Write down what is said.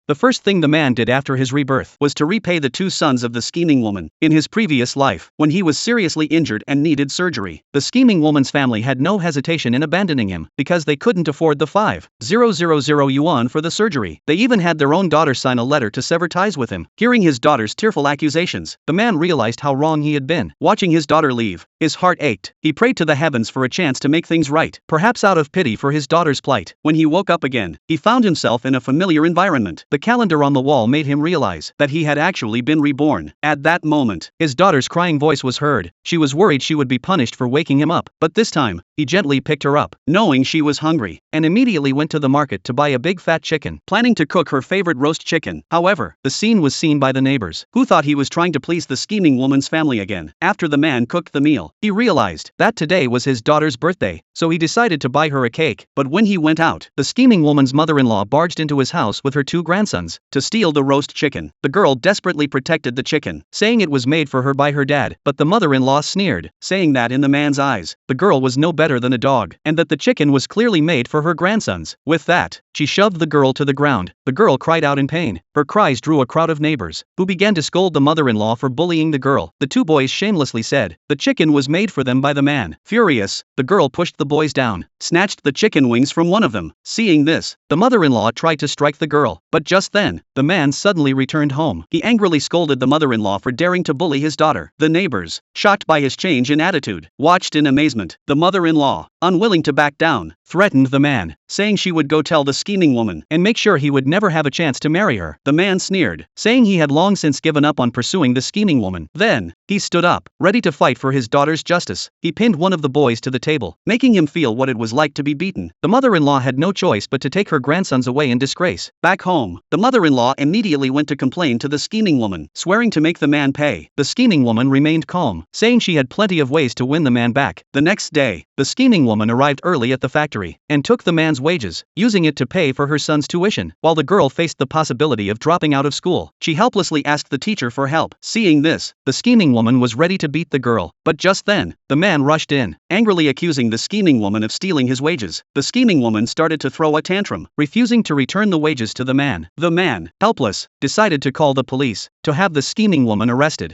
The first thing the man did after his rebirth was to repay the 2 sons of the scheming woman. In his previous life, when he was seriously injured and needed surgery, the scheming woman's family had no hesitation in abandoning him because they couldn't afford the 5,000 yuan for the surgery. They even had their own daughter sign a letter to sever ties with him. Hearing his daughter's tearful accusations, the man realized how wrong he had been. Watching his daughter leave, his heart ached. He prayed to the heavens for a chance to make things right, perhaps out of pity for his daughter's plight. When he woke up again, he found himself in a familiar environment. The calendar on the wall made him realize that he had actually been reborn. At that moment, his daughter's crying voice was heard. She was worried she would be punished for waking him up, but this time, he gently picked her up, knowing she was hungry, and immediately went to the market to buy a big fat chicken, planning to cook her favorite roast chicken. However, the scene was seen by the neighbors, who thought he was trying to please the scheming woman's family again. After the man cooked the meal, he realized that today was his daughter's birthday, so he decided to buy her a cake. But when he went out, the scheming woman's mother-in-law barged into his house with her 2 grandsons to steal the roast chicken. The girl desperately protected the chicken, saying it was made for her by her dad, but the mother-in-law sneered, saying that in the man's eyes, the girl was no better than a dog, and that the chicken was clearly made for her grandsons. With that, she shoved the girl to the ground. The girl cried out in pain. Her cries drew a crowd of neighbors, who began to scold the mother-in-law for bullying the girl. The 2 boys shamelessly said the chicken was made for them by the man. Furious, the girl pushed the boys down, snatched the chicken wings from one of them. Seeing this, the mother-in-law tried to strike the girl, but just then, the man suddenly returned home. He angrily scolded the mother-in-law for daring to bully his daughter. The neighbors, shocked by his change in attitude, watched in amazement. The mother-in-law, unwilling to back down, threatened the man, saying she would go tell the scheming woman and make sure he would never have a chance to marry her. The man sneered, saying he had long since given up on pursuing the scheming woman. Then, he stood up, ready to fight for his daughter's justice. He pinned one of the boys to the table, making him feel what it was like to be beaten. The mother-in-law had no choice but to take her grandsons away in disgrace. Back home, the mother-in-law immediately went to complain to the scheming woman, swearing to make the man pay. The scheming woman remained calm, saying she had plenty of ways to win the man back. The next day, the scheming woman arrived early at the factory and took the man's wages, using it to pay for her son's tuition. While the girl faced the possibility of dropping out of school, she helplessly asked the teacher for help. Seeing this, the scheming woman was ready to beat the girl, but just then, the man rushed in, angrily accusing the scheming woman of stealing his wages. The scheming woman started to throw a tantrum, refusing to return the wages to the man. The man, helpless, decided to call the police to have the scheming woman arrested.